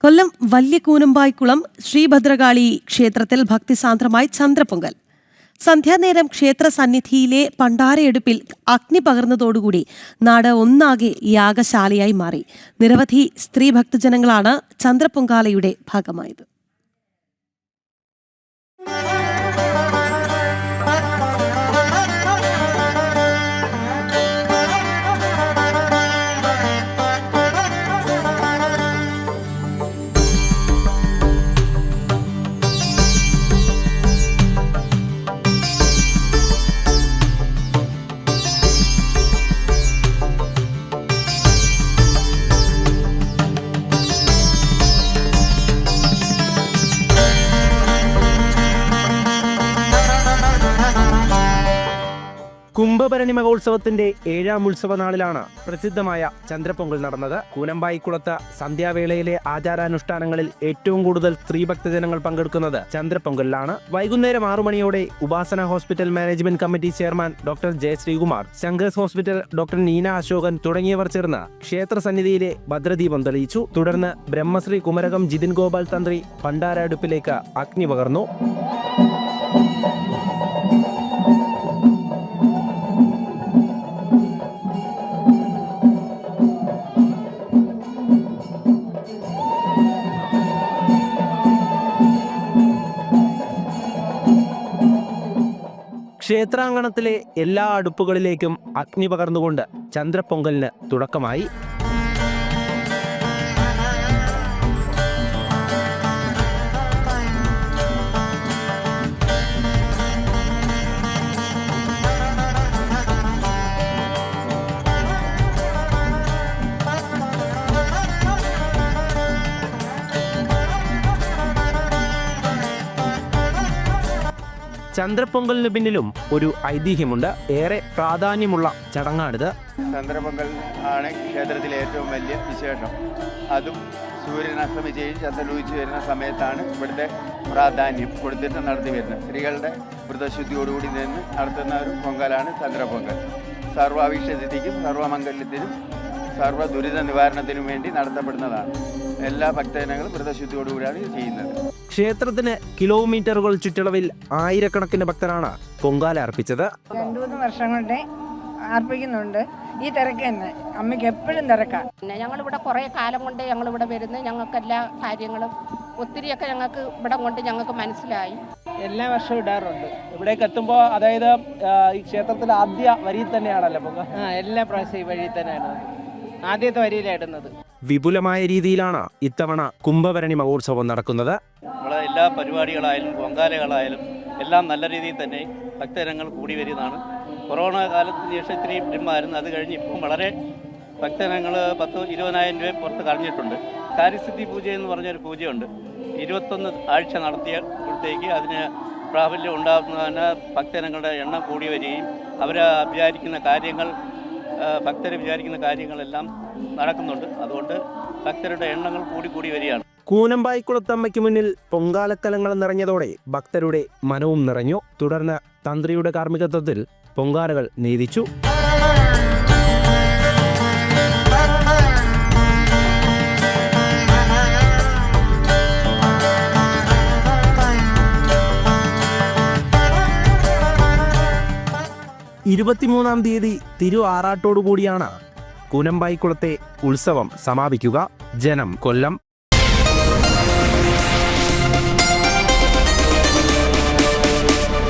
കൊല്ലം വലിയ കൂനമ്പായിക്കുളം ശ്രീഭദ്രകാളി ക്ഷേത്രത്തിൽ ഭക്തിസാന്ദ്രമായി ചന്ദ്രപൊങ്കൽ. സന്ധ്യാനേരം ക്ഷേത്ര സന്നിധിയിലെ പണ്ടാരയെടുപ്പിൽ അഗ്നി പകർന്നതോടുകൂടി നാട് ഒന്നാകെ യാഗശാലയായി മാറി. നിരവധി സ്ത്രീ ഭക്തജനങ്ങളാണ് ചന്ദ്രപൊങ്കാലയുടെ ഭാഗമായത്. കുംഭഭരണി മഹോത്സവത്തിന്റെ 7ാം ഉത്സവ നാളിലാണ് പ്രസിദ്ധമായ ചന്ദ്രപൊങ്കൽ നടന്നത്. കൂനമ്പായിക്കുളത്ത് സന്ധ്യാവേളയിലെ ആചാരാനുഷ്ഠാനങ്ങളിൽ ഏറ്റവും കൂടുതൽ സ്ത്രീഭക്തജനങ്ങൾ പങ്കെടുക്കുന്നത് ചന്ദ്രപൊങ്കലിലാണ്. വൈകുന്നേരം 6 മണിയോടെ Upasana hospital management committee chairman doctor J Sreekumar, Shankers hospital doctor Neena Ashokan തുടങ്ങിയവർ ചേർന്ന് ക്ഷേത്ര സന്നിധിയിലെ ഭദ്രദീപം തെളിയിച്ചു. തുടർന്ന് ബ്രഹ്മശ്രീ കുമരകം ജിതിൻ ഗോപാൽ തന്ത്രി പണ്ടാര അടുപ്പിലേക്ക് അഗ്നി പകർന്നു. ക്ഷേത്രാങ്കണത്തിലെ എല്ലാ അടുപ്പുകളിലേക്കും അഗ്നി പകർന്നുകൊണ്ട് ചന്ദ്രപൊങ്കലിന് തുടക്കമായി. ചന്ദ്രപൊങ്കലിന് പിന്നിലും ഒരു ഐതിഹ്യമുണ്ട്. ഏറെ പ്രാധാന്യമുള്ള ചടങ്ങാണിത്. ചന്ദ്രപൊങ്കൽ ആണ് ക്ഷേത്രത്തിലെ ഏറ്റവും വലിയ വിശേഷം. അതും സൂര്യൻ അസ്തമിച്ച് ചന്ദ്രൻ ഉദിച്ചു വരുന്ന സമയത്താണ് ഇവിടുത്തെ പ്രാധാന്യം കൊടുത്തിട്ട് നടത്തി വരുന്നത്. സ്ത്രീകളുടെ വ്രതശുദ്ധിയോടുകൂടി നിന്ന് നടത്തുന്ന ഒരു പൊങ്കലാണ് ചന്ദ്രപൊങ്കൽ. സർവ്വാഭീഷ്ടസിദ്ധിക്കും സർവ്വമംഗല്യത്തിനും സർവ്വ ദുരിത നിവാരണത്തിനും വേണ്ടി നടത്തപ്പെടുന്നതാണ്. എല്ലാ ഭക്തജനങ്ങളും വ്രതശുദ്ധിയോടുകൂടിയാണ് ഇത് ചെയ്യുന്നത്. ക്ഷേത്രത്തിന് കിലോമീറ്ററുകൾ ചുറ്റളവിൽ ആയിരക്കണക്കിന് ഭക്തരാണ് പൊങ്കാല അർപ്പിച്ചത്. 2-3 വർഷം കൊണ്ട് അർപ്പിക്കുന്നുണ്ട്. ഈ തിരക്ക് തന്നെ അമ്മയ്ക്ക് എപ്പോഴും തിരക്കാണ്. ഞങ്ങളിവിടെ കുറേ കാലം കൊണ്ട് ഞങ്ങളിവിടെ വരുന്നു. ഞങ്ങൾക്ക് എല്ലാ കാര്യങ്ങളും ഒത്തിരിയൊക്കെ ഞങ്ങൾക്ക് ഇവിടെ കൊണ്ട് ഞങ്ങൾക്ക് മനസ്സിലായി. എല്ലാ വർഷവും ഇടാറുണ്ട്. ഇവിടേക്ക് എത്തുമ്പോൾ, അതായത് ഈ ക്ഷേത്രത്തിലെ ആദ്യ വരിയിൽ തന്നെയാണല്ലോ പൊങ്കാല. എല്ലാ പ്രാവശ്യം ഈ വഴിയിൽ തന്നെയാണ് ആദ്യത്തെ വരിയിലിടുന്നത്. വിപുലമായ രീതിയിലാണ് ഇത്തവണ കുംഭഭരണി മഹോത്സവം നടക്കുന്നത്. നമ്മളെ എല്ലാ പരിപാടികളായാലും പൊങ്കാലകളായാലും എല്ലാം നല്ല രീതിയിൽ തന്നെ ഭക്തജനങ്ങൾ കൂടി വരുന്നതാണ്. കൊറോണ കാലത്തിന് ശേഷം ഇത്രയും ഡിമ്മായിരുന്നു. അത് കഴിഞ്ഞ് ഇപ്പം വളരെ ഭക്തജനങ്ങൾ 10-20,000 രൂപ പുറത്ത് കളഞ്ഞിട്ടുണ്ട്. കാര്യസിദ്ധി പൂജ എന്ന് പറഞ്ഞൊരു പൂജയുണ്ട്. 21 ആഴ്ച നടത്തിയപ്പോഴത്തേക്ക് അതിന് പ്രാബല്യം ഉണ്ടാകുന്നതിന് ഭക്തജനങ്ങളുടെ എണ്ണം കൂടി വരികയും അവർ വിചാരിക്കുന്ന കാര്യങ്ങൾ ഭക്തർ വിചാരിക്കുന്ന കാര്യങ്ങളെല്ലാം നടക്കുന്നുണ്ട്. അതുകൊണ്ട് ഭക്തരുടെ എണ്ണങ്ങൾ കൂടി വരികയാണ്. കൂനമ്പായിക്കുളത്തമ്മയ്ക്ക് മുന്നിൽ പൊങ്കാലക്കലങ്ങൾ നിറഞ്ഞതോടെ ഭക്തരുടെ മനവും നിറഞ്ഞു. തുടർന്ന് തന്ത്രിയുടെ കാർമ്മികത്വത്തിൽ പൊങ്കാലകൾ നീതിച്ചു. ാം തീയതി തിരു ആറാട്ടോടുകൂടിയാണ് കൂനമ്പായിക്കുളത്തെ ഉത്സവം സമാപിക്കുക. ജനം, കൊല്ലം.